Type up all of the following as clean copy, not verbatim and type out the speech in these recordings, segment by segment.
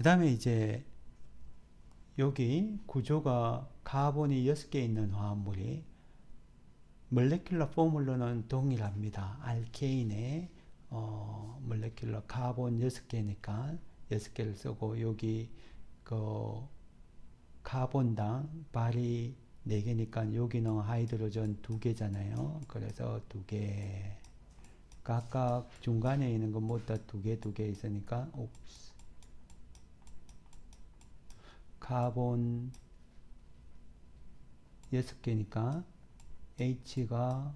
그 다음에 이제 여기 구조가 카본이 6개 있는 화합물이 몰레큘러 포뮬러는 동일합니다. 알케인의 몰레큘러 카본 6개니까 6개를 쓰고 여기 그 카본당 발이 4개니까 여기는 하이드로전 2개잖아요. 그래서 2개 각각 중간에 있는 건 모두 다 2개 있으니까 카본 6개니까 H가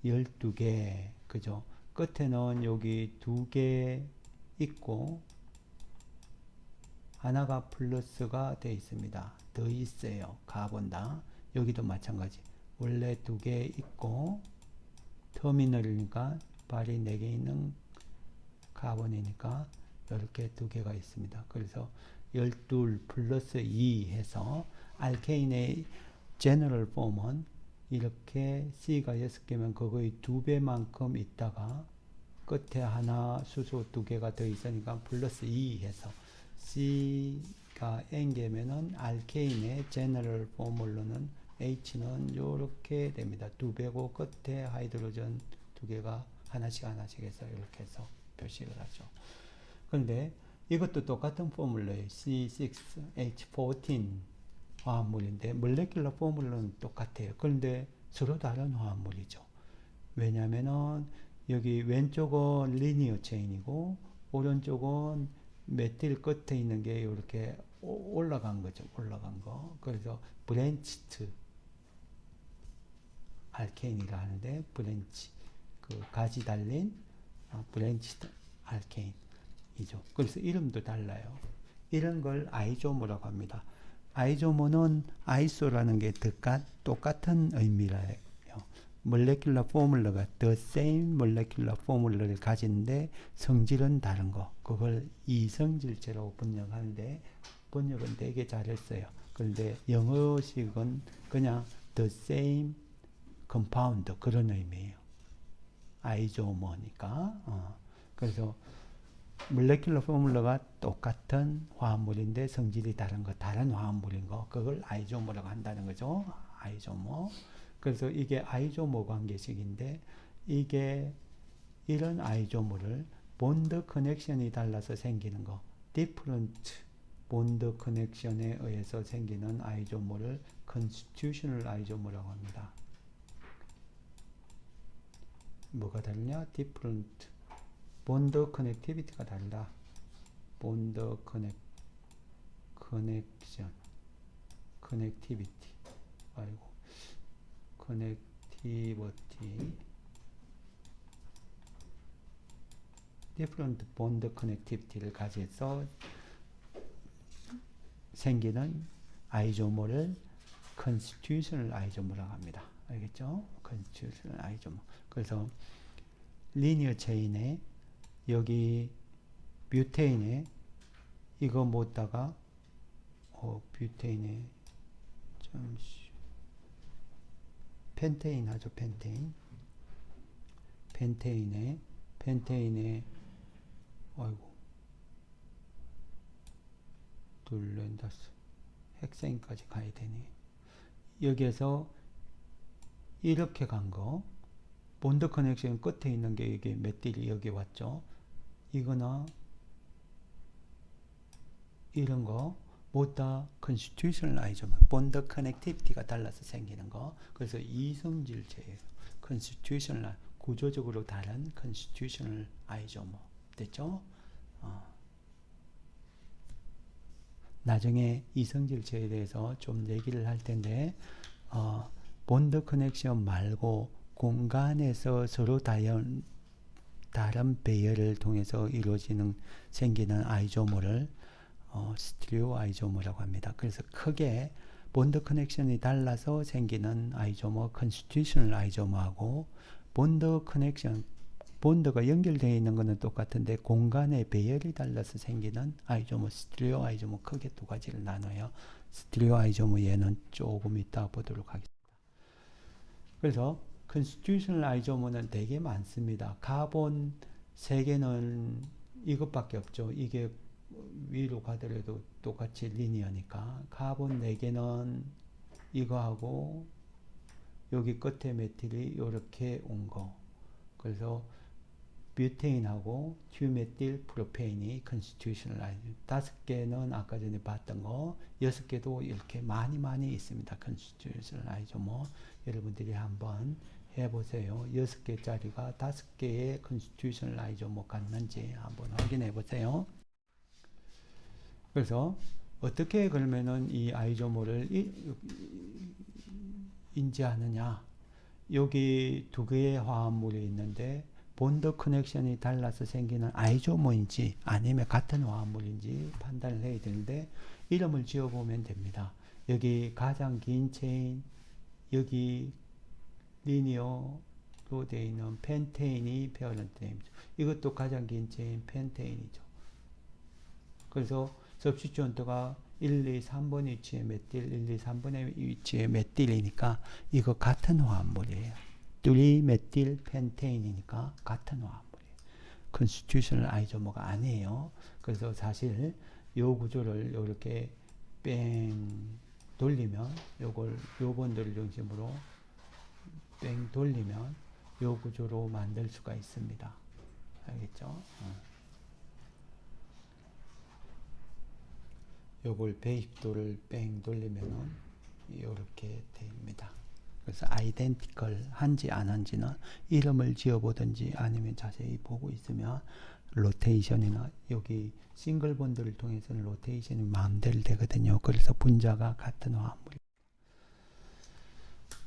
12개 그죠? 끝에는 여기 2개 있고 하나가 플러스가 되어 있습니다. 더 있어요. 카본당. 여기도 마찬가지. 원래 2개 있고 터미널이니까 발이 4개 있는 카본이니까 이렇게 2개가 있습니다. 그래서 12 플러스 2 해서 알케인의 제너럴 폼은 이렇게 C가 6개면 그거의 2배만큼 있다가 끝에 하나 수소 2개가 더 있으니까 플러스 2 해서 C가 N개면은 알케인의 제너럴 포뮬러는 H는 요렇게 됩니다. 2배고 끝에 하이드로전 2개가 하나씩 해서 이렇게 해서 표시를 하죠. 그런데 이것도 똑같은 포뮬러예요. C6H14 화합물인데 몰레큘러 포뮬러는 똑같아요. 그런데 서로 다른 화합물이죠. 왜냐면은 여기 왼쪽은 리니어 체인이고 오른쪽은 메틸 끝에 있는 게 이렇게 올라간 거죠. 올라간 거. 그래서 브랜치트 알케인이라 하는데 브랜치 그 가지 달린 브랜치트 알케인이죠. 그래서 이름도 달라요. 이런 걸 아이조모라고 합니다. 아이조모는 아이소라는 게 똑같은 의미라요. 몰레큘러 포뮬러가 the same molecular formula를 가지는데 성질은 다른 거. 그걸 이성질체라고 번역하는데 번역은 되게 잘했어요. 그런데 영어식은 그냥 the same compound 그런 의미예요. 아이조모니까. 그래서 몰레큘러 포뮬러가 똑같은 화합물인데 성질이 다른 거, 다른 화합물인 거, 그걸 아이조모라고 한다는 거죠. 아이조모. 그래서 이게 아이조모 관계식인데, 이게 이런 아이조모를 본드 커넥션이 달라서 생기는 거, 디퍼런트 본드 커넥션에 의해서 생기는 아이조모를 컨스티튜셔널 아이조모라고 합니다. 뭐가 다르냐? 디퍼런트 본드 커넥티비티가 달라. 본드 커넥티비티. 아이고. 커넥티비티. 디퍼런트 본드 커넥티비티를 가져서 생기는 아이조모를 컨스티튜셔널 아이조모라고 합니다. 알겠죠? 컨스티튜셔널 아이조모. 그래서 리니어 체인에 여기 뷰테인에 이거 못다가 뷰테인에 잠시 펜테인 하죠. 펜테인에 아이고 둘렌다스 핵생까지 가야 되니 여기에서 이렇게 간 거 본드 커넥션 끝에 있는 게 이게 메틸이 여기 왔죠. 이거나 이런 거 모두 컨스티튜셔널 아이조모 본드 커넥티비티가 달라서 생기는 거. 그래서 이성질체예요. 컨스티튜셔널 구조적으로 다른 컨스티튜셔널 아이조모 됐죠? 나중에 이성질체에 대해서 좀 얘기를 할 텐데 본드 커넥션 말고 공간에서 서로 다른 배열을 통해서 생기는 아이조모를 스티리오 아이조모라고 합니다. 그래서 크게 본드 커넥션이 달라서 생기는 아이조모 컨스티튜셔널 아이조모하고 본드가 연결되어 있는 것은 똑같은데 공간의 배열이 달라서 생기는 아이조모 스티리오 아이조모 크게 두 가지를 나눠요. 스티리오 아이조모 얘는 조금 이따 보도록 하겠습니다. 그래서 컨스티튜셔널 아이조모는 되게 많습니다. 카본 3개는 이것밖에 없죠. 이게 위로 가더라도 똑같이 리니어니까 카본 4개는 이거하고 여기 끝에 메틸이 이렇게 온 거. 그래서 뷰테인하고 튜메틸 프로페인이 컨스티튜셔널 아이존. 5개는 아까 전에 봤던 거, 6개도 이렇게 많이 있습니다. 컨스티튜셔널 아이조모. 여러분들이 한번 해보세요. 6개짜리가 5개의 컨스티튜셔널 아이조모 같는지 한번 확인해 보세요. 그래서 어떻게 그러면은 이 아이조모를 인지하느냐? 여기 2개의 화합물이 있는데 본드 커넥션이 달라서 생기는 아이조모인지 아니면 같은 화합물인지 판단을 해야 되는데 이름을 지어보면 됩니다. 여기 가장 긴 체인, 여기 리니어로 되어 있는 펜테인이 페어런트 네임이죠. 이것도 가장 긴 체인 펜테인이죠. 그래서 서브스티튜언트가 1, 2, 3번 위치에 메틸, 1, 2, 3번의 위치에 메틸이니까 이거 같은 화합물이에요. 3메틸 펜테인이니까 같은 화합물이에요. 컨스티튜셔널 아이조모가 아니에요. 그래서 사실 요 구조를 이렇게 뺑 돌리면 요 번들을 중심으로 뺑 돌리면 요 구조로 만들 수가 있습니다. 알겠죠? 요걸 120도를 뺑 돌리면은 이렇게 됩니다. 그래서 아이덴티컬 한지 안 한지는 이름을 지어보든지 아니면 자세히 보고 있으면 로테이션이나 여기 싱글 본드를 통해서는 로테이션이 마음대로 되거든요. 그래서 분자가 같은 화합물.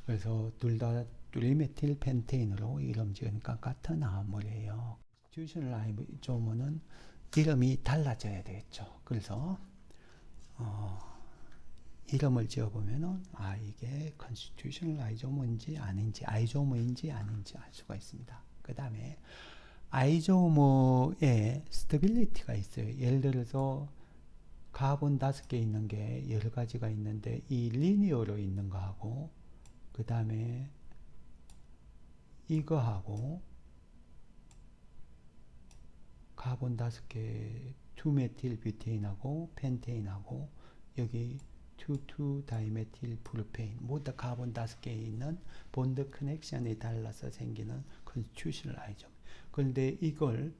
그래서 둘 다 뚜리메틸 펜테인으로 이름 지으니까 같은 화합물이에요. 컨스티튜셔널 아이조모는 이름이 달라져야 되겠죠. 그래서 이름을 지어보면은 이게 컨스티튜셔널 아이조모인지 아닌지 아이조모인지 아닌지 알 수가 있습니다. 그 다음에 아이조모에 스테빌리티가 있어요. 예를 들어서 카본 5개 있는 게 여러 가지가 있는데 이 리니어로 있는 거하고 그 다음에 이거하고 카본 5개 2메틸 뷰테인하고 펜테인하고 여기 2,2-다이메틸 프로페인 모두 카본 5개에 있는 본드 커넥션이 달라서 생기는 컨스티튜셔널 아이조모. 그런데 이걸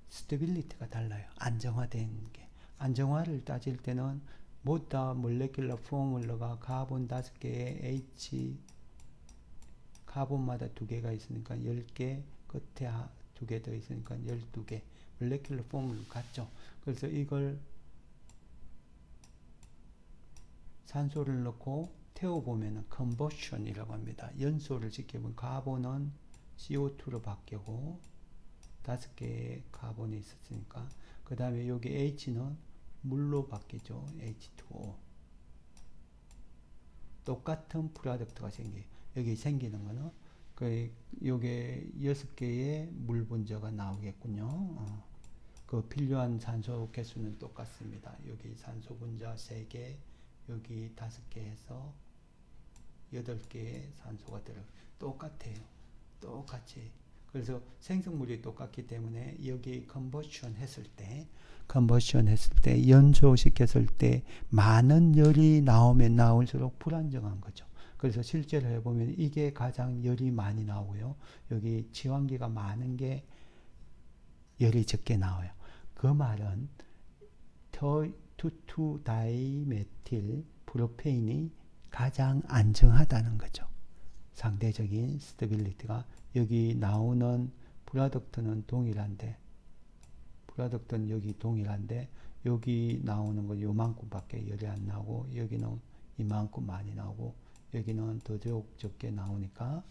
스테빌리티가 달라요. 안정화된 게. 안정화를 따질 때는 모두 다 몰레큘러 포뮬러가 카본 5개에 H 카본마다 2개가 있으니까 10개, 끝에 2개 더 있으니까 12개. 몰레큘러 포뮬러 같죠. 그래서 이걸 산소를 넣고 태워보면 컨버션이라고 합니다. 연소를 시켜보면 카본은 CO2로 바뀌고 5개의 카본이 있었으니까 그 다음에 여기 H는 물로 바뀌죠. H2O. 똑같은 프로덕트가 생겨요. 여기 생기는 거는 요게 6개의 물 분자가 나오겠군요. 그 필요한 산소 개수는 똑같습니다. 여기 산소 분자 3개, 여기 5개 해서 8개의 산소가 들어가요. 똑같아요. 똑같이. 그래서 생성물이 똑같기 때문에 여기 컨버션 했을 때 연소시켰을 때 많은 열이 나오면 나올수록 불안정한 거죠. 그래서 실제로 해보면 이게 가장 열이 많이 나오고요. 여기 지환기가 많은 게 열이 적게 나와요. 그 말은 2,2-다이메틸 프로페인이 가장 안정하다는 거죠. 상대적인 스테빌리티가 여기 나오는 프로덕트는 동일한데 여기 나오는 거 요만큼밖에 열이 안 나오고 여기는 이만큼 많이 나오고 여기는 더 적게 나오니까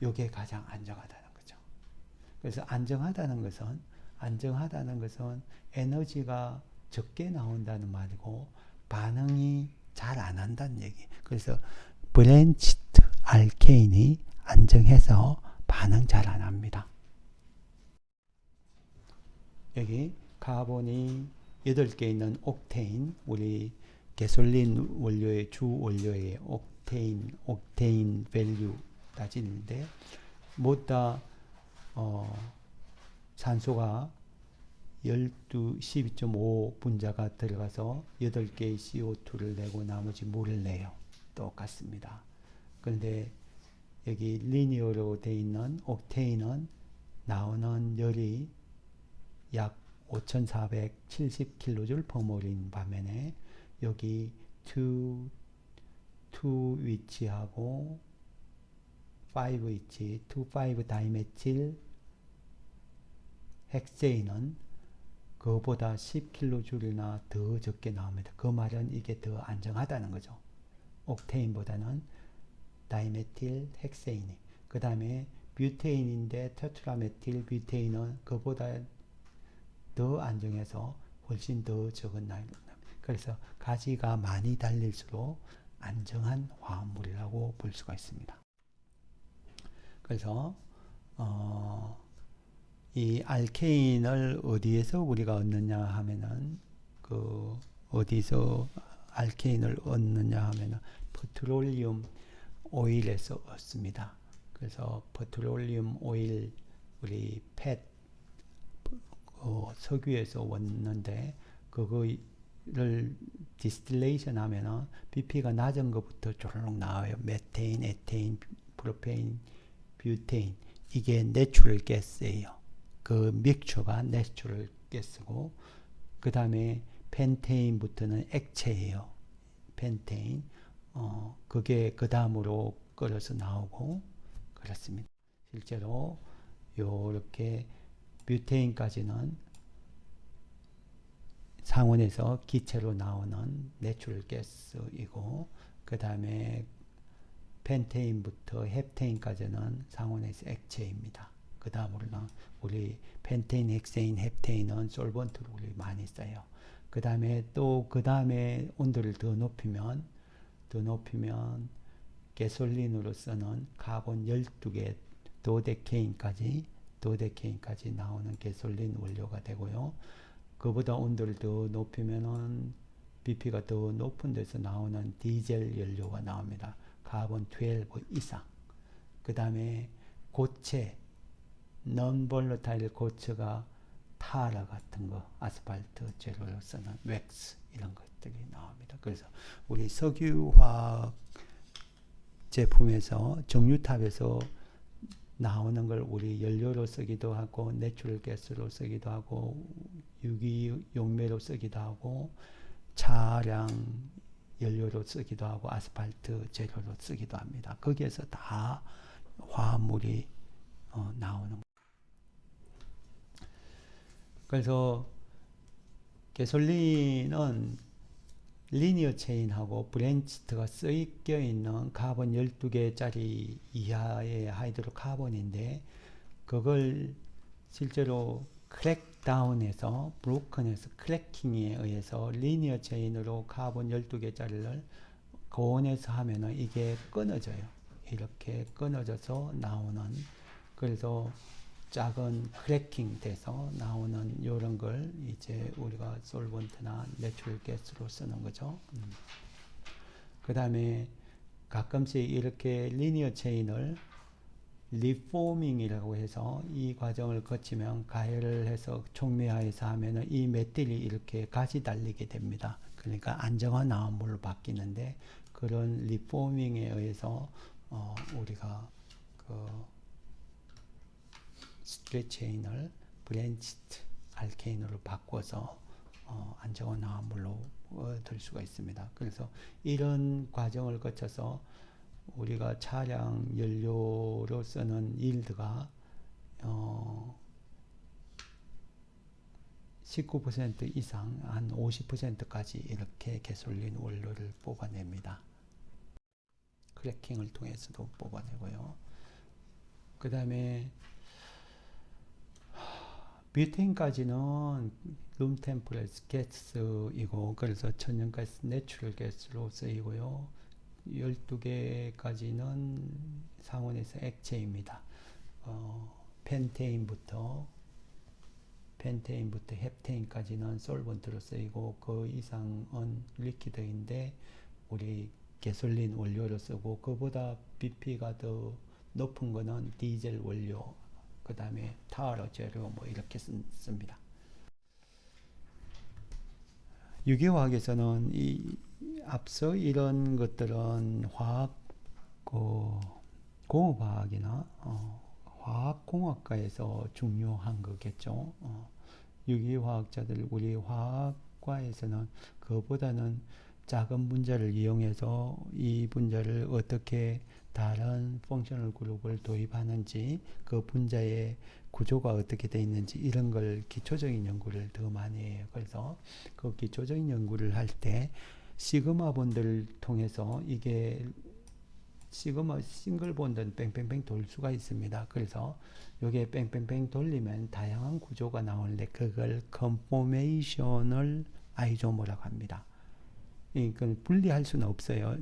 이게 가장 안정하다는 거죠. 그래서 안정하다는 것은 에너지가 적게 나온다는 말이고 반응이 잘 안 한다는 얘기. 그래서 브랜치드 알케인이 안정해서 반응 잘 안 합니다. 여기 카본이 8개 있는 옥테인, 우리 가솔린 원료의 주 원료의 옥테인 밸류 따지는데 모두 다 산소가 12 분자가 들어가서 8개의 CO2를 내고 나머지 물을 내요. 똑같습니다. 그런데 여기 리니어로 되어 있는 옥테인은 나오는 열이 약 5470kJ/몰인 반면에 여기 2 위치하고 5 위치 2,5 다이메틸 헥세인은 그보다 10kJ나 더 적게 나옵니다. 그 말은 이게 더 안정하다는 거죠. 옥테인보다는 다이메틸 헥세인이. 그 다음에 뷰테인인데 테트라메틸 뷰테인은 그보다 더 안정해서 훨씬 더 적은 나이입니다. 그래서 가지가 많이 달릴수록 안정한 화합물이라고 볼 수가 있습니다. 그래서 이 알케인을 어디에서 우리가 얻느냐 하면은 어디서 알케인을 얻느냐 하면은 페트롤리움 오일에서 얻습니다. 그래서 페트롤리움 오일 우리 팻 석유에서 얻는데 그거를 디스틸레이션 하면은 BP가 낮은 것부터 조르륵 나와요. 메테인, 에테인, 프로페인, 뷰테인. 이게 내추럴 가스예요. 그 믹처가 내추럴 가스고 그 다음에 펜테인부터는 액체예요. 펜테인. 그게 그 다음으로 끓여서 나오고 그렇습니다. 실제로 요렇게 뷰테인까지는 상온에서 기체로 나오는 내추럴 가스이고 그 다음에 펜테인부터 헵테인까지는 상온에서 액체입니다. 그 다음으로는 우리 펜테인, 헥세인, 헵테인은 솔번트로 우리 많이 써요. 그 다음에 또 그 다음에 온도를 더 높이면 가솔린으로 쓰는 카본 12개 도데케인까지 나오는 가솔린 원료가 되고요. 그보다 온도를 더 높이면은 BP가 더 높은 데서 나오는 디젤 연료가 나옵니다. 카본 12 이상. 그 다음에 고체, non-volatile 고체가 타라 같은 거, 아스팔트 재료로 쓰는 웩스 이런 것들이 나옵니다. 그래서 우리 석유화학 제품에서 정유탑에서 나오는 걸 우리 연료로 쓰기도 하고 내추럴 가스로 쓰기도 하고 유기용매로 쓰기도 하고 차량 연료로 쓰기도 하고 아스팔트 재료로 쓰기도 합니다. 거기에서 다 화합물이 나오는 거예요. 그래서 가솔린은 리니어 체인하고 브랜치트가 섞여 있는 카본 12개짜리 이하의 하이드로카본인데 그걸 실제로 크랙다운해서 브로큰해서 크래킹에 의해서 리니어 체인으로 카본 12개짜리를 고온에서 하면은 이게 끊어져요. 이렇게 끊어져서 나오는, 그래서 작은 크래킹 돼서 나오는 이런 걸 이제 우리가 솔번트나 내추럴 가스로 쓰는 거죠. 그 다음에 가끔씩 이렇게 리니어 체인을 리포밍이라고 해서 이 과정을 거치면 가열을 해서 촉매화해서 하면은 이 메틸이 이렇게 가지 달리게 됩니다. 그러니까 안정한 화합물로 바뀌는데 그런 리포밍에 의해서 우리가 스트레이트 체인을 브랜치드 알케인으로 바꿔서 안정한 화합물로 얻을 수가 있습니다. 그래서 이런 과정을 거쳐서 우리가 차량 연료로 쓰는 일드가 19% 이상 한 50%까지 이렇게 가솔린 원료를 뽑아냅니다. 크래킹을 통해서도 뽑아내고요. 그 다음에 뷰테인까지는 룸 템퍼레이처 가스이고 그래서 천연가스 내추럴 가스로 쓰이고요. 12개까지는 상온에서 액체입니다. 펜테인부터 헵테인까지는 솔번트로 쓰이고 그 이상은 리퀴드인데 우리 가솔린 원료로 쓰고 그보다 BP가 더 높은 거는 디젤 원료, 그 다음에 타르 재료 뭐 이렇게 씁니다. 유기화학에서는 앞서 이런 것들은 공업화학이나 화학공학과에서 중요한 거겠죠. 유기화학자들, 우리 화학과에서는 그보다는 작은 분자를 이용해서 이 분자를 어떻게 다른 펑셔널 그룹을 도입하는지, 그 분자의 구조가 어떻게 되어 있는지 이런 걸 기초적인 연구를 더 많이 해요. 그래서 그 기초적인 연구를 할 때 시그마 본드를 통해서 이게 시그마 싱글 본드는 뺑뺑뺑 돌 수가 있습니다. 그래서 이게 뺑뺑뺑 돌리면 다양한 구조가 나오는데 그걸 컨포메이셔널 아이소머라고 합니다. 이건 분리할 수는 없어요.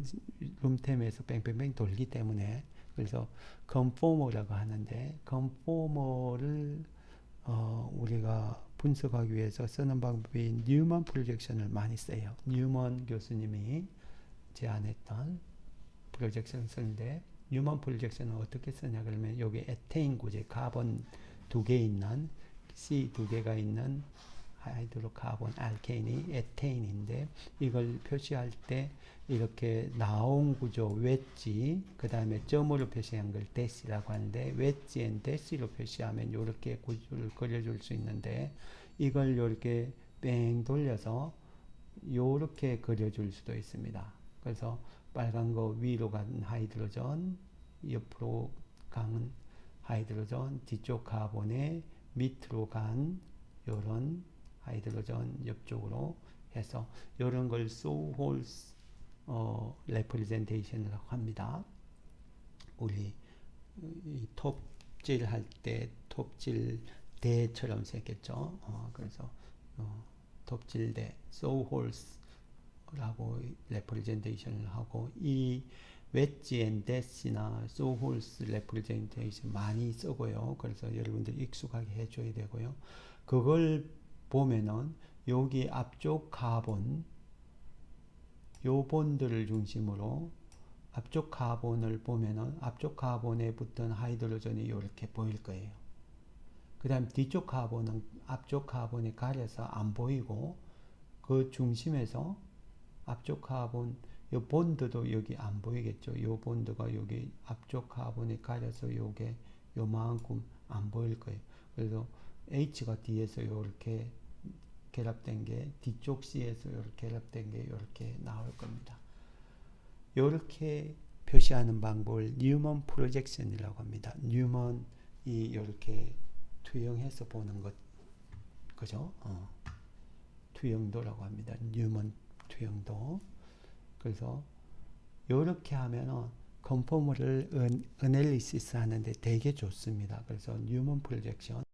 룸템에서 뺑뺑뺑 돌기 때문에. 그래서 컨포머라고 하는데 컨포머를 우리가 분석하기 위해서 쓰는 방법이 뉴먼 프로젝션을 많이 써요. 뉴먼 교수님이 제안했던 프로젝션 쓰는데 뉴먼 프로젝션은 어떻게 쓰냐 그러면 여기 에테인 구제 카본 2개 있는 C 2개가 있는 하이드로카본 알케인이 에테인인데 이걸 표시할 때 이렇게 나온 구조 웨지 그 다음에 점으로 표시한 걸 대시라고 하는데 웨지 앤 대시로 표시하면 이렇게 구조를 그려줄 수 있는데 이걸 이렇게 뺑 돌려서 이렇게 그려줄 수도 있습니다. 그래서 빨간 거 위로 간 하이드로전, 옆으로 간 하이드로전, 뒤쪽 카본에 밑으로 간 요런 하이드로전 옆쪽으로 해서 요런 걸 소홀스 레프레젠테이션이라고 합니다. 우리 이 톱질 할 때 톱질 대처럼 생겼죠. 그래서 톱질대 소홀스라고 레프레젠테이션을 하고 이 웨지 앤 데스나 소홀스 레프레젠테이션 많이 쓰고요. 그래서 여러분들 익숙하게 해줘야 되고요. 그걸 보면은 여기 앞쪽 카본 요 본드를 중심으로 앞쪽 카본을 보면은 앞쪽 카본에 붙은 하이드로전이 이렇게 보일 거예요. 그 다음 뒤쪽 카본은 앞쪽 카본이 가려서 안 보이고 그 중심에서 앞쪽 카본 요 본드도 여기 안 보이겠죠. 요 본드가 여기 앞쪽 카본이 가려서 요게 요만큼 안 보일 거예요. 그래서 H가 뒤에서 이렇게 결합된 게 뒤쪽 C에서 이렇게 결합된 게 이렇게 나올 겁니다. 이렇게 표시하는 방법을 뉴먼 프로젝션이라고 합니다. 뉴먼이 이렇게 투영해서 보는 것, 그죠? 투영도라고 합니다. 뉴먼 투영도. 그래서 이렇게 하면은 컨포머를 어널리시스 하는데 되게 좋습니다. 그래서 뉴먼 프로젝션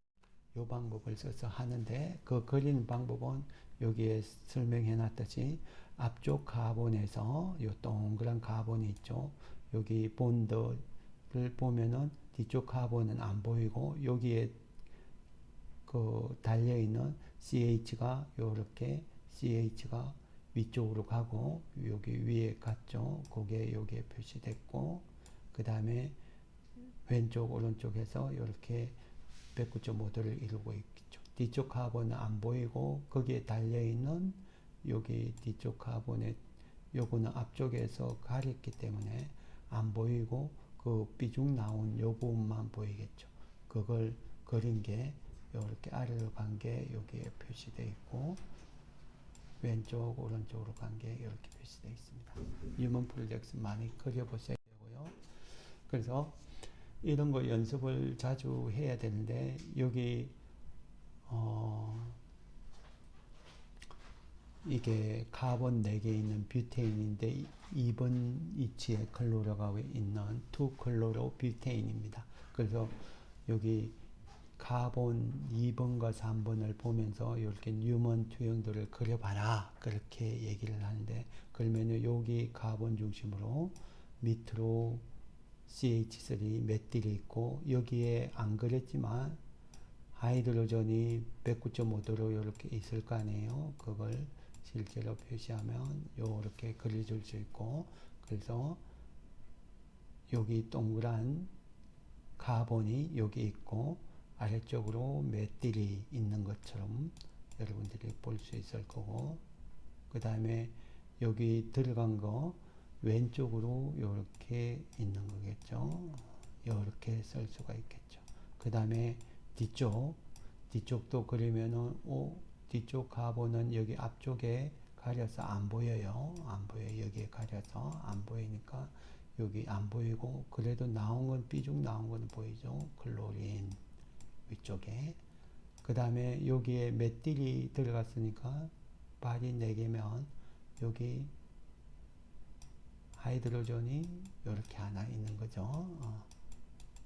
이 방법을 써서 하는데 그 그리는 방법은 여기에 설명해 놨듯이 앞쪽 카본에서 요 동그란 카본이 있죠. 여기 본드를 보면은 뒤쪽 카본은 안 보이고 여기에 그 달려 있는 CH가 요렇게 CH가 위쪽으로 가고 여기 위에 갔죠. 그게 여기에 표시됐고 그 다음에 왼쪽 오른쪽에서 이렇게 109.5도를 이루고 있죠. 뒤쪽 카본은 안 보이고 거기에 달려있는 여기 뒤쪽 카본에 요거는 앞쪽에서 가렸기 때문에 안 보이고 그 삐죽 나온 요 부분만 보이겠죠. 그걸 그린 게 이렇게 아래로 간 게 여기에 표시되어 있고 왼쪽 오른쪽으로 간 게 이렇게 표시되어 있습니다. 뉴먼 프로젝션 많이 그려보셔야 되고요. 그래서 이런 거 연습을 자주 해야 되는데 여기 이게 카본 4개 있는 뷰테인인데 2번 위치에 클로로가 있는 2클로로 뷰테인입니다. 그래서 여기 카본 2번과 3번을 보면서 이렇게 뉴먼 투영도를 그려봐라 그렇게 얘기를 하는데 그러면 여기 카본 중심으로 밑으로 CH3 메틸이 있고 여기에 안 그렸지만 하이드로전이 109.5도로 이렇게 있을 거 아니에요. 그걸 실제로 표시하면 이렇게 그려줄 수 있고 그래서 여기 동그란 카본이 여기 있고 아래쪽으로 메틸이 있는 것처럼 여러분들이 볼 수 있을 거고 그 다음에 여기 들어간 거 왼쪽으로 이렇게 있는 거겠죠. 이렇게 쓸 수가 있겠죠. 그 다음에 뒤쪽도 그리면은 뒤쪽 가보는 여기 앞쪽에 가려서 안 보여요. 안 보여요. 여기에 가려서 안 보이니까 여기 안 보이고, 그래도 나온 건 삐죽 나온 건 보이죠. 클로린 위쪽에. 그 다음에 여기에 메틸이 들어갔으니까 발이 4개면 여기 하이드로전이 이렇게 하나 있는 거죠.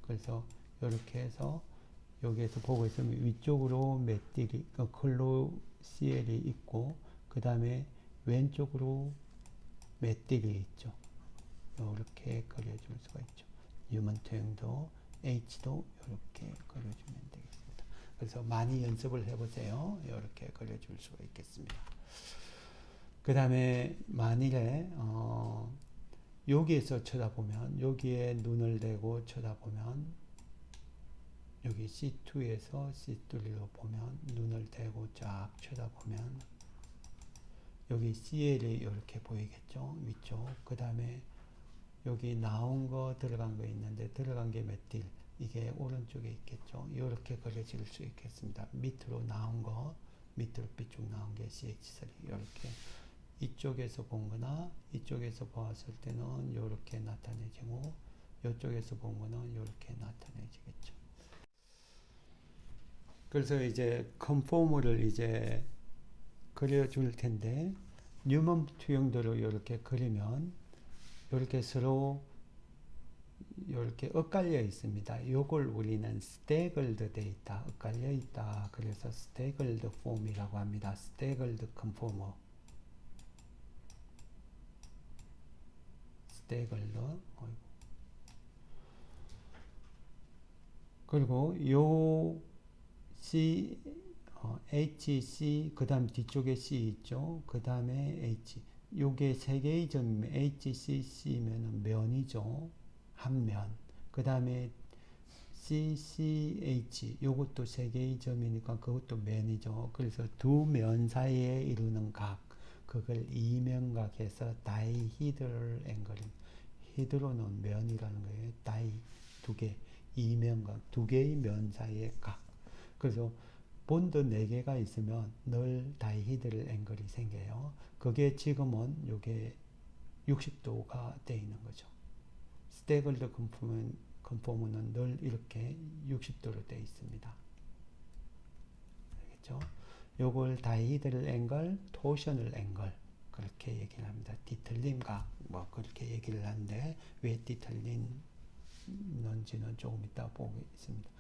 그래서 이렇게 해서 여기에서 보고 있으면 위쪽으로 메틸이, 클로시엘이 있고, 그 다음에 왼쪽으로 메틸이 있죠. 이렇게 그려줄 수가 있죠. 유먼 투영도 H도 이렇게 그려주면 되겠습니다. 그래서 많이 연습을 해보세요. 이렇게 그려줄 수가 있겠습니다. 그 다음에 만일에 여기에서 쳐다보면, 여기에 눈을 대고 쳐다보면, 여기 C2에서 C3로 보면, 눈을 대고 쫙 쳐다보면 여기 CL이 이렇게 보이겠죠. 위쪽. 그 다음에 여기 나온 거 들어간 거 있는데, 들어간 게 메틸, 이게 오른쪽에 있겠죠. 이렇게 그려질 수 있겠습니다. 밑으로 나온 거, 밑으로 삐쭉 나온 게 CH3, 이렇게 이쪽에서 본 거나 이쪽에서 보았을 때는 이렇게 나타내지고, 이쪽에서 본 거는 이렇게 나타내지겠죠. 그래서 이제 컨포머를 이제 그려줄 텐데, 뉴먼 투영도로 이렇게 그리면 이렇게 서로 이렇게 엇갈려 있습니다. 요걸 우리는 스태글드 데이터, 엇갈려 있다. 그래서 스태글드 폼이라고 합니다. 스태글드 컨포머. 스태글드. 그리고 요 C, HC, 그 다음 뒤쪽에 C 있죠. 그 다음에 H. 요게 3개의 점이면 HCC면 면이죠. 한 면. 그 다음에 CCH, 요것도 3개의 점이니까 그것도 면이죠. 그래서 두 면 사이에 이루는 각, 그걸 이면각해서 다이히드럴 앵글. 히드로는 면이라는 거예요. 다이, 2개, 이면각, 2개의 면 사이의 각. 그래서 본드 4개가 있으면 늘 다이히드럴 앵글이 생겨요. 그게 지금은 요게 60도가 되어 있는 거죠. 스태글드 컨포머는 늘 이렇게 60도로 되어 있습니다. 알겠죠? 요걸 다이히드럴 앵글, 토셔널 앵글, 그렇게 얘기를 합니다. 뒤틀림각, 뭐 그렇게 얘기를 하는데, 왜 뒤틀리는지는 조금 이따 보겠습니다.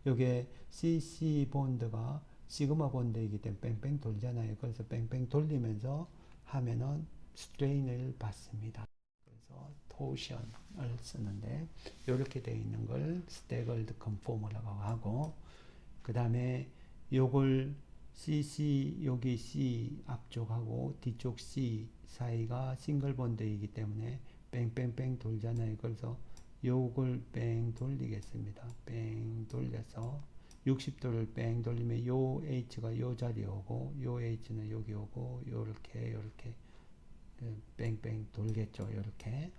요게 CC 본드가 시그마 본드이기 때문에 뺑뺑 돌잖아요. 그래서 뺑뺑 돌리면서 하면은 스트레인을 받습니다. 그래서 토션을 쓰는데, 이렇게 되어 있는 걸 스태글드 컨포머라고 하고, 그 다음에 요걸 CC, 여기 C 앞쪽하고 뒤쪽 C 사이가 싱글 본드이기 때문에 뺑뺑뺑 돌잖아요. 그래서 요걸 뺑 돌리겠습니다. 뺑 돌려서 60도를 뺑 돌리면 요 H가 요 자리에 오고, 요 H는 여기 오고, 요렇게 뺑뺑 돌겠죠. 요렇게.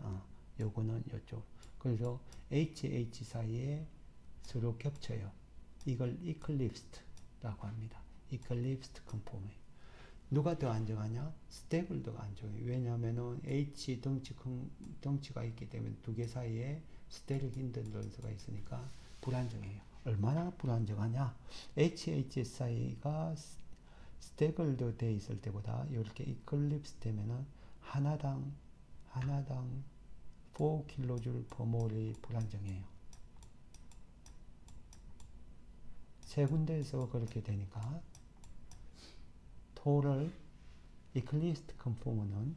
요거는 요쪽. 그래서 HH 사이에 서로 겹쳐요. 이걸 이클립스트라고 합니다. 이클립스트 컨포머. 누가 더 안정하냐? 스태글드가 안정해요. 왜냐하면은 H 덩치가 있기 때문에 2개 사이에 스테릭 힌든런스가 있으니까 불안정해요. 얼마나 불안정하냐? HH 사이가 스태글드 돼 있을 때보다 이렇게 이클립스 되면은 하나당 4kJ per 몰이 불안정해요. 세 군데에서 그렇게 되니까 토럴 이클립스트 컨포머는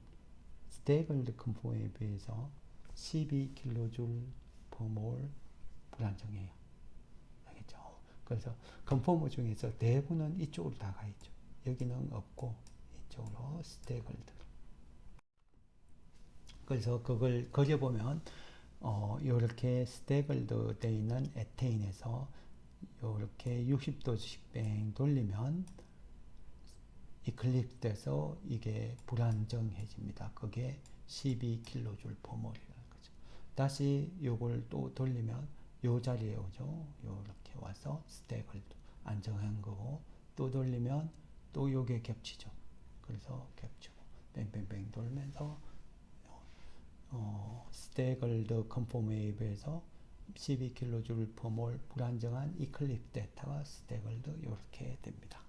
스태글드 컨포머에 비해서 12kJ per 몰 불안정해요. 알겠죠? 그래서 컨포머 중에서 대부분은 이쪽으로 다 가 있죠. 여기는 없고 이쪽으로 스태글드. 그래서 그걸 그려보면 이렇게 스태글드 되어 있는 에테인에서 이렇게 60도씩 뺑 돌리면 이클립스돼서 이게 불안정해집니다. 그게 12kJ/몰이라는 거죠. 다시 요걸 또 돌리면 요 자리에 오죠. 요렇게 와서 스택을 안정한 거고, 또 돌리면 또 요게 겹치죠. 그래서 겹치고 뱅뱅뱅 돌면서 스태글드 컨포메이브에서 12kJ/몰 불안정한 이클립스 데이터가 스태글드 이렇게 됩니다.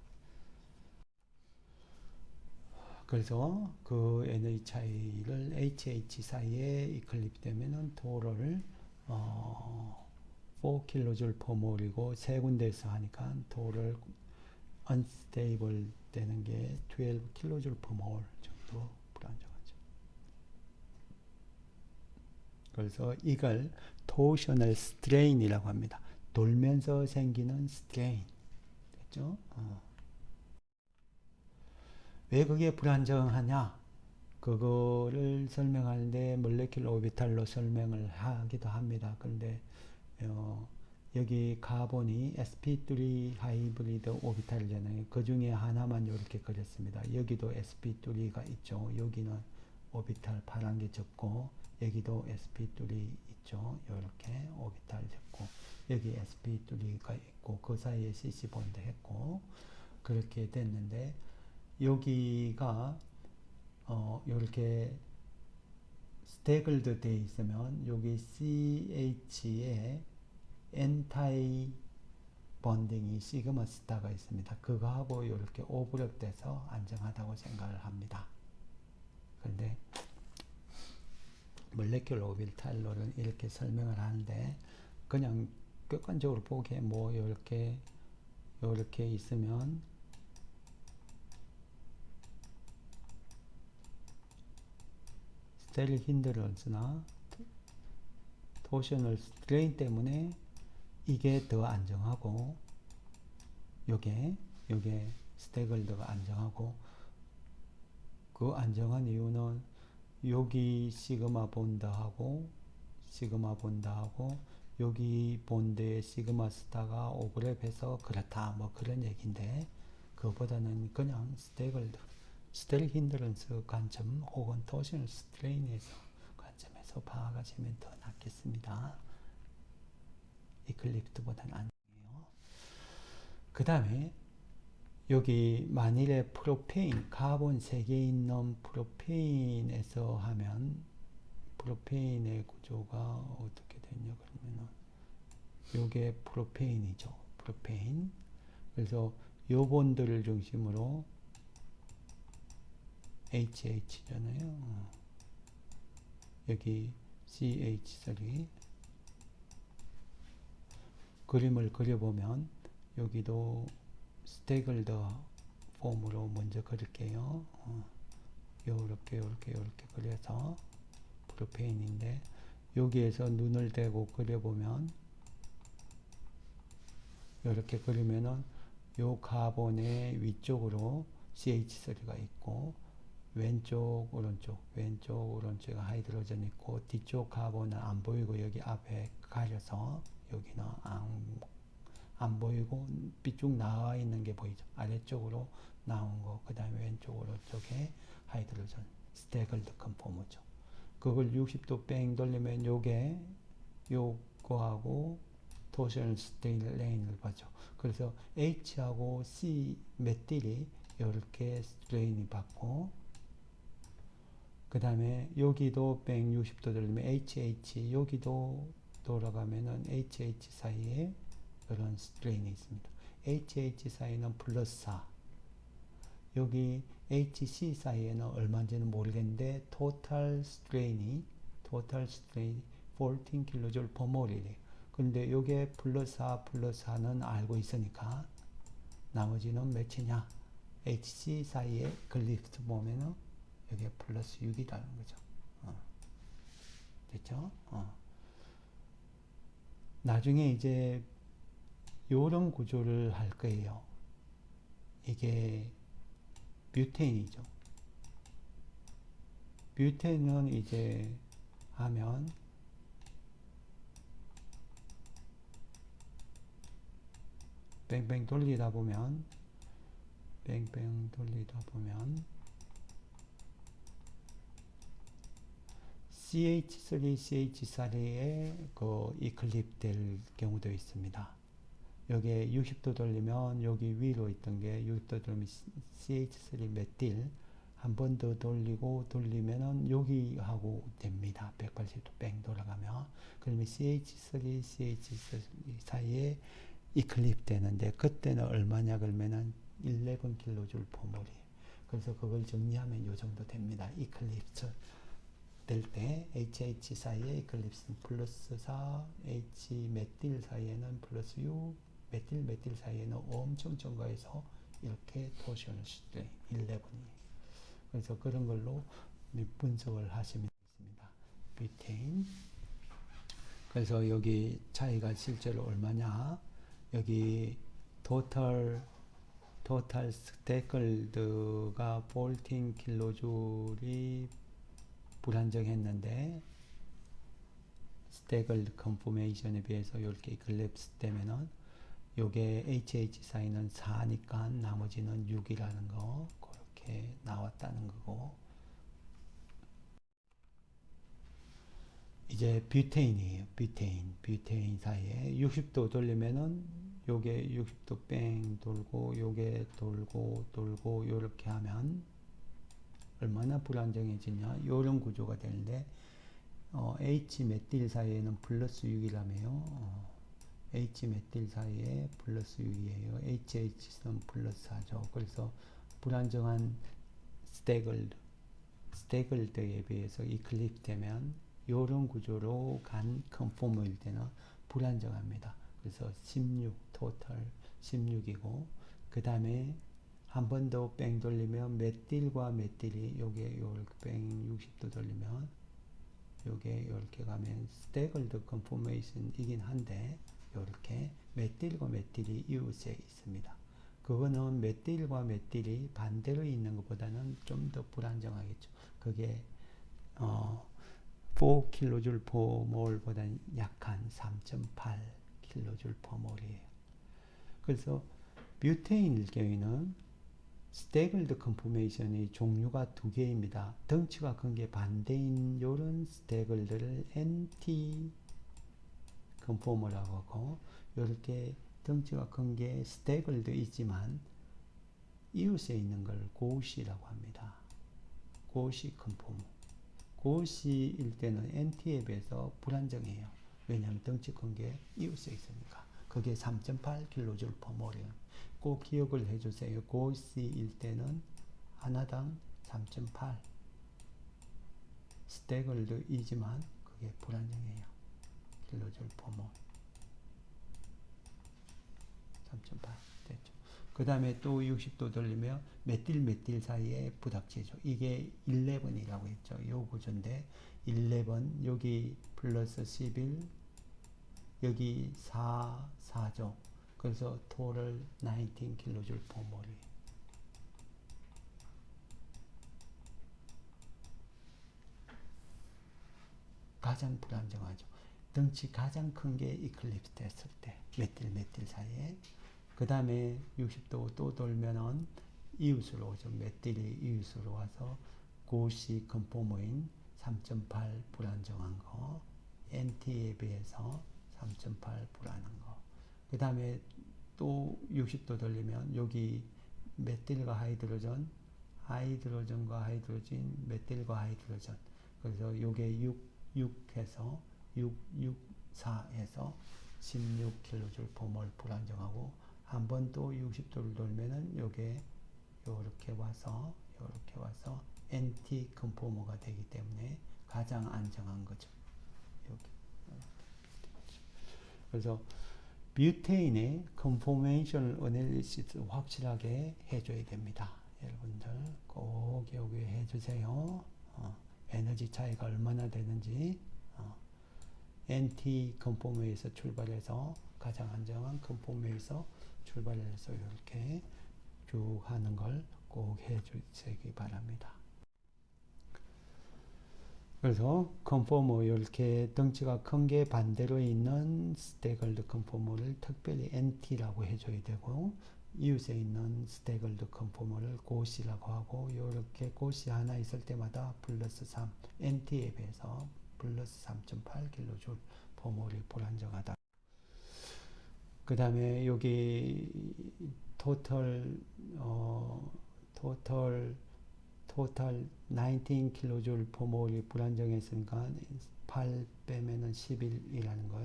그래서 그 에너지 차이를 HH 사이에 이클립스 되면은 도로를 4kJ/몰이고 세 군데에서 하니까 도를 unstable 되는 게 12kJ/몰 정도 불안정하죠. 그래서 이걸 torsional strain이라고 합니다. 돌면서 생기는 strain. 됐죠? 왜 그게 불안정하냐? 그거를 설명하는데 몰레큘러 오비탈로 설명을 하기도 합니다. 그런데 여기 카본이 sp3 하이브리드 오비탈이잖아요. 그 중에 하나만 이렇게 그렸습니다. 여기도 sp3가 있죠. 여기는 오비탈 파란 게 적고 여기도 sp3 있죠. 이렇게 오비탈 적고 여기 sp3가 있고 그 사이에 cc 본드 했고 그렇게 됐는데 여기가 이렇게 스태글드 돼 있으면 여기 CH에 엔타이 번딩이 시그마 스타가 있습니다. 그거하고 이렇게 오버랩 돼서 안정하다고 생각을 합니다. 그런데 몰레큘러 오비탈로는 이렇게 설명을 하는데 그냥 객관적으로 보기에 뭐 이렇게 있으면 스테릴 힌드런스나 토셔널 스트레인 때문에 이게 더 안정하고 요게 스태글드가 안정하고 그 안정한 이유는 여기 시그마 본드하고 여기 본드의 시그마 스타가 오버랩해서 그렇다 뭐 그런 얘기인데 그거보다는 그냥 스테릴 힌드런스 관점 혹은 토셔널 스트레인에서 관점에서 파악하시면 더 낫겠습니다. 이클립스보다는 안정해요. 그 다음에 여기 만일에 프로페인, 카본 3개 있는 프로페인에서 하면 프로페인의 구조가 어떻게 되냐 그러면은 요게 프로페인이죠. 프로페인. 그래서 요 본드를 중심으로 HH잖아요. 여기 CH3 그림을 그려보면 여기도 스태글드 폼으로 먼저 그릴게요. 요렇게 그려서 프로페인인데 여기에서 눈을 대고 그려보면 이렇게 그리면은 요 카본의 위쪽으로 CH3가 있고 왼쪽 오른쪽에 하이드로젠 있고 뒤쪽 카본은 안 보이고 여기 앞에 가려서 여기는 안 보이고 삐쭉 나와 있는 게 보이죠. 아래쪽으로 나온 거, 그 다음에 왼쪽 오른쪽에 하이드로젠 스태글드 컨포머죠. 그걸 60도 뺑 돌리면 요거하고 토션 스트레인을 봐죠. 그래서 H하고 C 메틸이 이렇게 스트레인이 받고 그 다음에 여기도 160도 돌리면 HH 여기도 돌아가면은 HH 사이에 이런 스트레인이 있습니다. HH 사이는 플러스 4 여기 HC 사이에는 얼마인지는 모르겠는데 토탈 스트레인이 14kJ/몰이래요. 근데 요게 플러스 4는 알고 있으니까 나머지는 몇이냐 HC 사이에 글리프트 보면은 여기에 플러스 6이라는 거죠. 됐죠? 나중에 이제 요런 구조를 할 거예요. 이게 뷰테인이죠. 뷰테인은 이제 하면 뺑뺑 돌리다 보면 뺑뺑 돌리다 보면 CH3, CH4에 그 이클립 될 경우도 있습니다. 여기에 60도 돌리면 여기 위로 있던 게 60도 돌리면 CH3 메틸 한 번 더 돌리고 돌리면은 여기 하고 됩니다. 180도 뺑 돌아가면 그러면 CH3, CH3 사이에 이클립 되는데 그때는 얼마냐 그러면은 11kJ 포몰이. 그래서 그걸 정리하면 요 정도 됩니다. 이클립스 될 때 HH 사이에 이클립스는 플러스 4, H 메틸 사이에는 플러스 6, 메틸 사이에는 엄청 증가해서 이렇게 토션을 시대 11이. 그래서 그런 걸로 분석을 하시면 되겠습니다. 뷰테인. 그래서 여기 차이가 실제로 얼마냐? 여기 토탈 스테이크홀드가 14kJ이 불안정했는데 스테이크홀드 컨포메이션에 비해서 이렇게 이클립스 되면은 요게 HH 사이는 4니까 나머지는 6이라는 거 그렇게 나왔다는 거고 이제 뷰테인이에요. 뷰테인 사이에 60도 돌리면은 요게 60도 뺑 돌고 요게 돌고 요렇게 하면 얼마나 불안정해지냐 요런 구조가 되는데 H 메틸 사이에는 플러스 6이라며요. H 메틸 사이에 플러스 6이에요. HH는 플러스 4죠. 그래서 불안정한 스테이크홀드에 비해서 이클립 되면 요런 구조로 간 컨포머일 때는 불안정합니다. 그래서 16 토탈 16이고 그 다음에 한 번 더 뺑 돌리면 메틸과 메틸이 요게 요렇게 뺑 60도 돌리면 요게 이렇게 가면 스테이크홀드 컨포메이션이긴 한데 요렇게 메틸과 메틸이 이웃에 있습니다. 그거는 메틸과 메틸이 반대로 있는 것보다는 좀 더 불안정하겠죠. 그게 4kJ per 몰보다 약한 3.8kJ per 몰이에요. 그래서 뷰테인일 경우에는 스테이크홀드 컨포메이션의 종류가 두 개입니다. 덩치가 큰 게 반대인 요런 스테이크홀드를 NT 컨포머라고 하고 요렇게 덩치가 큰 게 스테이크홀드이지만 이웃에 있는 걸 고시라고 합니다. 고시 컨포머. 고시일 때는 NT에 비해서 불안정해요. 왜냐하면 덩치 큰 게 이웃에 있으니까. 그게 3.8kJ per 몰이에요. 꼭 기억을 해주세요. 고시일 때는 하나당 3.8 스테이크홀드이지만 그게 불안정해요. kJ per 몰 3.8 됐죠. 그 다음에 또 60도 돌리면 메틸 사이에 부닥치죠. 이게 11이라고 했죠. 요 구조인데 11 여기 플러스 11 여기 4죠. 그래서 토를 19kJ per 몰이 가장 불안정하죠. 덩치 가장 큰 게 이클립스 됐을 때 메틸 사이에 그 다음에 60도 또 돌면은 이웃으로 오죠. 메틸이 이웃으로 와서 고시 컨포머인 3.8 불안정한 거 NT에 비해서 3.8 불안한 거 그 다음에 또 60도 돌리면 여기 메틸과 하이드로전과 하이드로진, 메틸과 하이드로전 그래서 요게 6해서 664에서 16kJ per 몰 불안정하고 한 번 또 60도를 돌면은 요게 요렇게 와서 NT 컨포머가 되기 때문에 가장 안정한 거죠. 여기. 그래서 뷰테인의 컨포메이션 어널리시스 확실하게 해줘야 됩니다. 여러분들 꼭 여기 해주세요. 에너지 차이가 얼마나 되는지 NT 컨포머에서 출발해서 가장 안정한 컨포머에서 출발해서 이렇게 쭉 하는 걸 꼭 해주시기 바랍니다. 그래서 컨포머 이렇게 덩치가 큰 게 반대로 있는 스테이크홀드 컨포머를 특별히 NT라고 해줘야 되고 이웃에 있는 스태글드 컨포머를 고시라고 하고, 이렇게 고시 하나 있을 때마다 플러스 3, NT에 비해서 플러스 3.8kJ 포몰이 불안정하다. 그 다음에 여기 토탈 19kJ 포몰이 불안정했으니까 8 빼면은 11이라는 거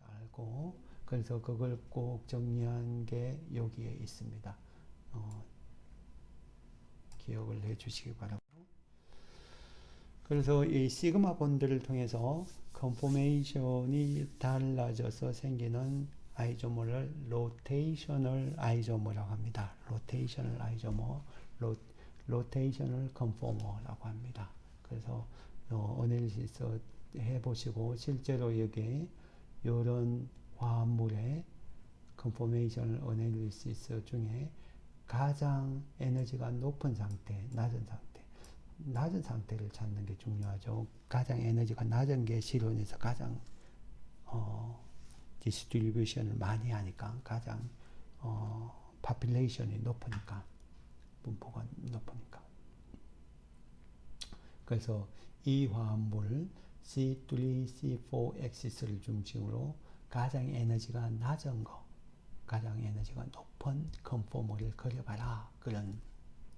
알고, 그래서 그걸 꼭 정리한 게 여기에 있습니다. 기억을 해 주시기 바라고. 그래서 이 시그마 본드를 통해서 컨포메이션이 달라져서 생기는 아이소머를 로테이셔널 아이소머라고 합니다. 로테이셔널 아이소머, 로테이셔널 컨포머라고 합니다. 그래서 어널리시스 해보시고 실제로 여기 이런 화합물의 컨포메이션 어널리시스 중에 가장 에너지가 높은 상태, 낮은 상태를 찾는 게 중요하죠. 가장 에너지가 낮은 게 실온에서 가장 디스트리뷰션을 많이 하니까, 가장 파퓰레이션이 높으니까, 분포가 높으니까. 그래서 이 화합물 C3, C4 엑시스를 중심으로 가장 에너지가 낮은 거, 가장 에너지가 높은 컨포머를 그려봐라, 그런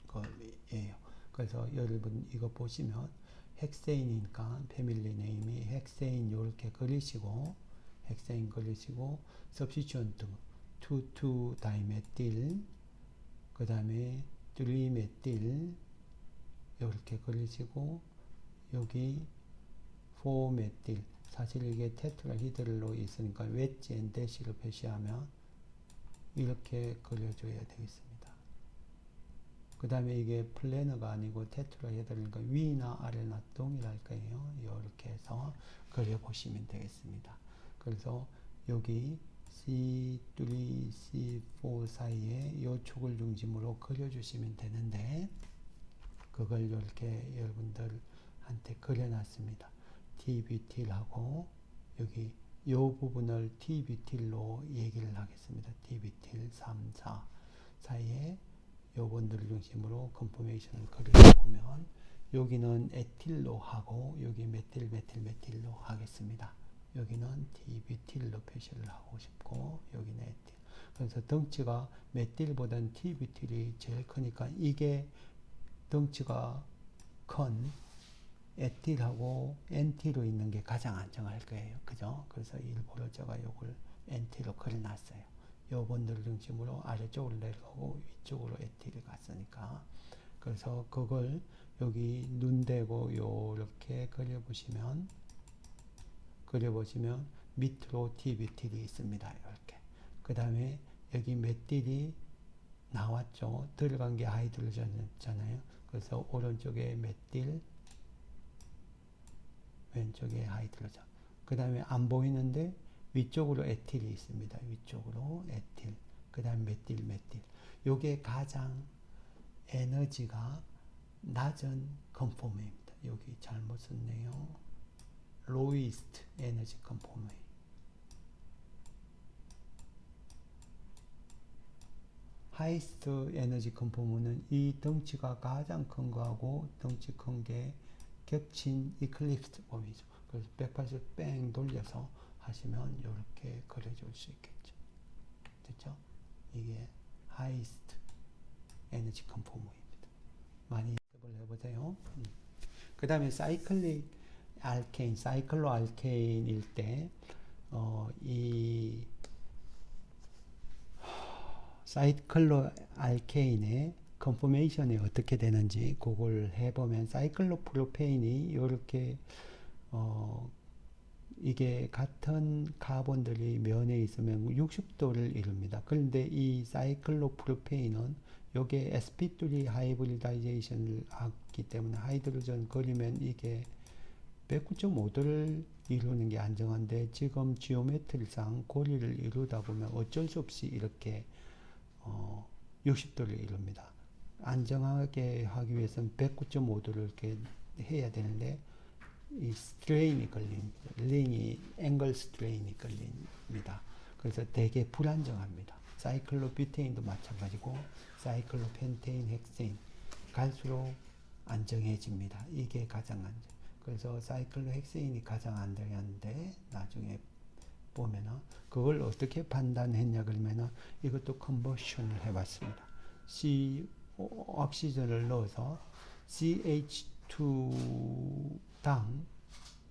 거예요. 그래서 여러분 이거 보시면 헥세인이니까 패밀리 네임이 헥세인 이렇게 그리시고, 헥세인 그리시고, substituent 2,2-다이메틸, 그 다음에 3메틸 이렇게 그리시고, 여기 4메틸, 사실 이게 테트라히드로 있으니까 웨지 앤 대시로 표시하면 이렇게 그려줘야 되겠습니다. 그 다음에 이게 플래너가 아니고 테트라헤드라니까 위나 아래나 동일할 거예요. 이렇게 해서 그려보시면 되겠습니다. 그래서 여기 C3, C4 사이에 이 축을 중심으로 그려주시면 되는데, 그걸 이렇게 여러분들한테 그려놨습니다. TBT라고 여기 이 부분을 TBT로 얘기를 하겠습니다. TBT 3, 4 사이에 요번들을 중심으로 컨포메이션을 그려보면 여기는 에틸로 하고 여기 메틸로 하겠습니다. 여기는 TBT로 표시를 하고 싶고 여기는 에틸. 그래서 덩치가 메틸보다는 TBT이 제일 크니까 이게 덩치가 큰 에틸하고 NT로 있는 게 가장 안정할 거예요. 그죠? 그래서 일부러 제가 요걸 NT로 그려놨어요. 요 본드를 중심으로 아래쪽으로 내려가고 위쪽으로 에틸이 갔으니까. 그래서 그걸 여기 눈 대고 요렇게 그려보시면 밑으로 TBT이 있습니다. 이렇게. 그 다음에 여기 메틸이 나왔죠. 들어간 게 하이드로전이잖아요. 그래서 오른쪽에 메틸, 왼쪽에 하이드로전. 그 다음에 안 보이는데 위쪽으로 에틸이 있습니다. 위쪽으로 에틸. 그 다음에 메틸. 요게 가장 에너지가 낮은 컨포머입니다. 여기 잘못 썼네요. lowest 에너지 컨포머. 하이스트 에너지 컨포머는 이 덩치가 가장 큰 거하고 덩치 큰 게 겹친 이클립스 범위죠. 그래서 180 뺑 돌려서 하시면 이렇게 그려줄 수 있겠죠. 됐죠? 이게 하이스트 에너지 컨포머입니다. 많이 연습을 해보세요. 그 다음에 사이클로 알케인일 때 이 사이클로 알케인의 컨포메이션이 어떻게 되는지 그걸 해보면 사이클로 프로페인이 이렇게 이게 같은 카본들이 면에 있으면 60도를 이룹니다. 그런데 이 사이클로프로페인은 요게 sp3 하이브리다이제이션을 하기 때문에 하이드로전 그리면 이게 109.5도를 이루는 게 안정한데 지금 지오메트리상 고리를 이루다 보면 어쩔 수 없이 이렇게 60도를 이룹니다. 안정하게 하기 위해서는 109.5도를 이렇게 해야 되는데 이 스트레인이 걸립니다. 앵글 스트레인이 걸립니다. 그래서 되게 불안정합니다. 사이클로뷰테인도 마찬가지고 사이클로펜테인, 헥세인 갈수록 안정해집니다. 이게 가장 안정. 그래서 사이클로헥세인이 가장 안정한데 나중에 보면은 그걸 어떻게 판단했냐 그러면은 이것도 컨버션을 해봤습니다. 옥시전을 넣어서 CH2당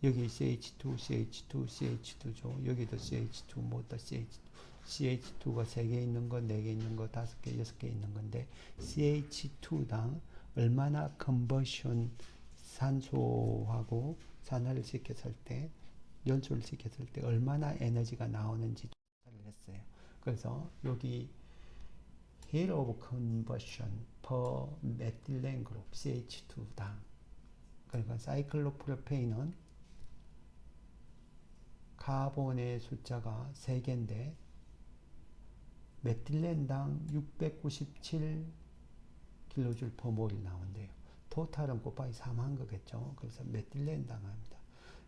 여기 CH2, CH2, CH2죠. 여기도 CH2, 뭐다 CH2가 3개 있는 거, 4개 있는 거, 5개, 6개 있는 건데 CH2당 얼마나 컨버션 산소하고 산화를 시켰을 때 연소를 시켰을 때 얼마나 에너지가 나오는지 조사를 했어요. 그래서 여기 Rate of Conversion per Methylene Group CH2당 그러니까 사이클로프로페인은 카본의 숫자가 3개인데 메틸렌당 697 kJ per 몰이 나온대요. 토탈은 곱하기 3한 거겠죠. 그래서 메틸렌당 합니다.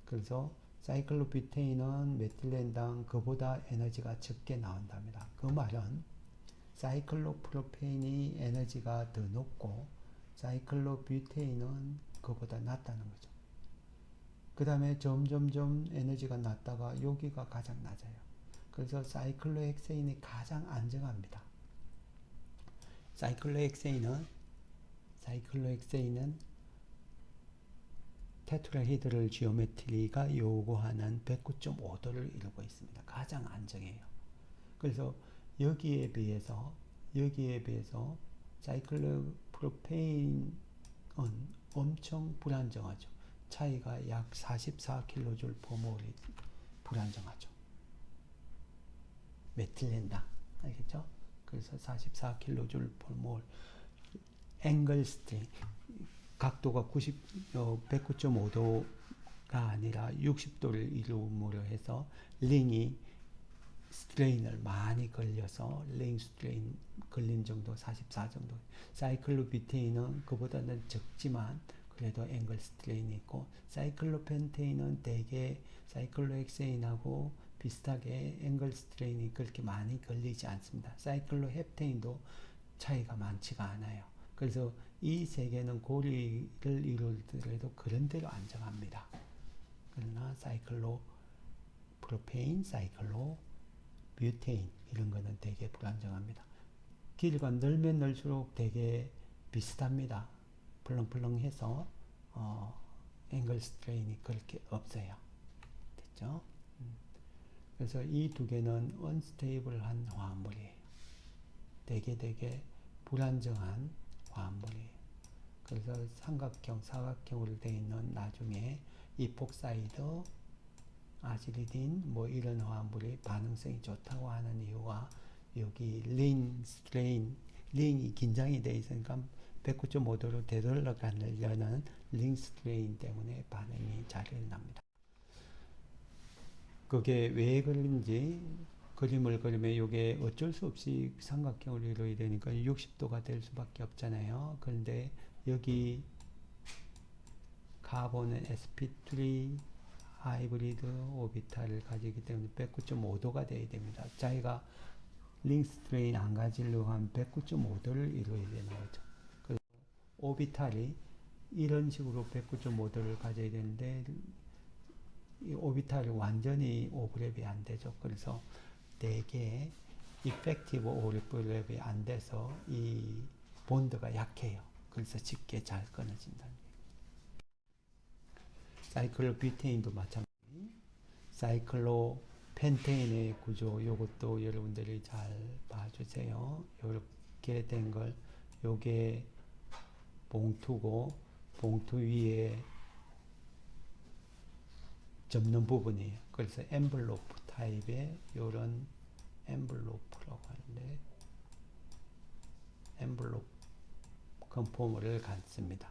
그래서 사이클로뷰테인은 메틸렌당 그보다 에너지가 적게 나온답니다. 그 말은 사이클로프로페인이 에너지가 더 높고 사이클로뷰테인은 그보다 낮다는 거죠. 그 다음에 점점점 에너지가 낮다가 여기가 가장 낮아요. 그래서 사이클로헥세인이 가장 안정합니다. 사이클로헥세인은 테트라히드럴 지오메트리가 요구하는 109.5도를 이루고 있습니다. 가장 안정해요. 그래서 여기에 비해서 사이클로프로페인은 엄청 불안정하죠. 차이가 약 44kJ per 몰이 불안정하죠. 메틸렌당 알겠죠? 그래서 44kJ per 몰 앵글 스트레인 각도가 109.5도가 아니라 60도를 이루므로 해서 링이 스트레인을 많이 걸려서 링 스트레인 걸린 정도 44 정도. 사이클로뷰테인은 그보다는 적지만 그래도 앵글 스트레인이 있고 사이클로펜테인은 대개 사이클로헥세인하고 비슷하게 앵글 스트레인이 그렇게 많이 걸리지 않습니다. 사이클로헵테인도 차이가 많지가 않아요. 그래서 이 세 개는 고리를 이루더라도 그런대로 안정합니다. 그러나 사이클로프로페인, 사이클로뷰테인 이런 거는 되게 불안정합니다. 길이가 늘면 늘수록 되게 비슷합니다. 풀렁풀렁해서 앵글 스트레인이 그렇게 없어요. 됐죠? 그래서 이 두 개는 언스테이블한 화합물이에요. 되게 불안정한 화합물이에요. 그래서 삼각형, 사각형으로 되어 있는 나중에 이폭사이드, 아지리딘 뭐 이런 화합물이 반응성이 좋다고 하는 이유가 여기 링 스트레인, 링이 긴장이 되어 있으니까 109.5도로 되돌아가려는 링 스트레인 때문에 반응이 잘 일어납니다. 그게 왜 그런지 그림을 그리면 이게 어쩔 수 없이 삼각형으로 이루어야 되니까 60도가 될 수밖에 없잖아요. 그런데 여기 카본은 sp3 하이브리드 오비탈을 가지기 때문에 109.5도가 돼야 됩니다. 자기가 링 스트레인 안 가지려고 하면 109.5도를 이루어야 되는 거죠. 그래서 오비탈이 이런 식으로 109.5도를 가져야 되는데 이 오비탈이 완전히 오버랩이 안 되죠. 그래서 되게 이펙티브 오버랩이 안 돼서 이 본드가 약해요. 그래서 쉽게 잘 끊어진다. 사이클로뷰테인도 마찬가지. 사이클로펜테인의 구조 이것도 여러분들이 잘 봐주세요. 이렇게 된 걸 요게 봉투고 봉투 위에 접는 부분이에요. 그래서 엔블로프 타입의 이런 엔블로프라고 하는데 엔블로프 컨포머를 갖습니다.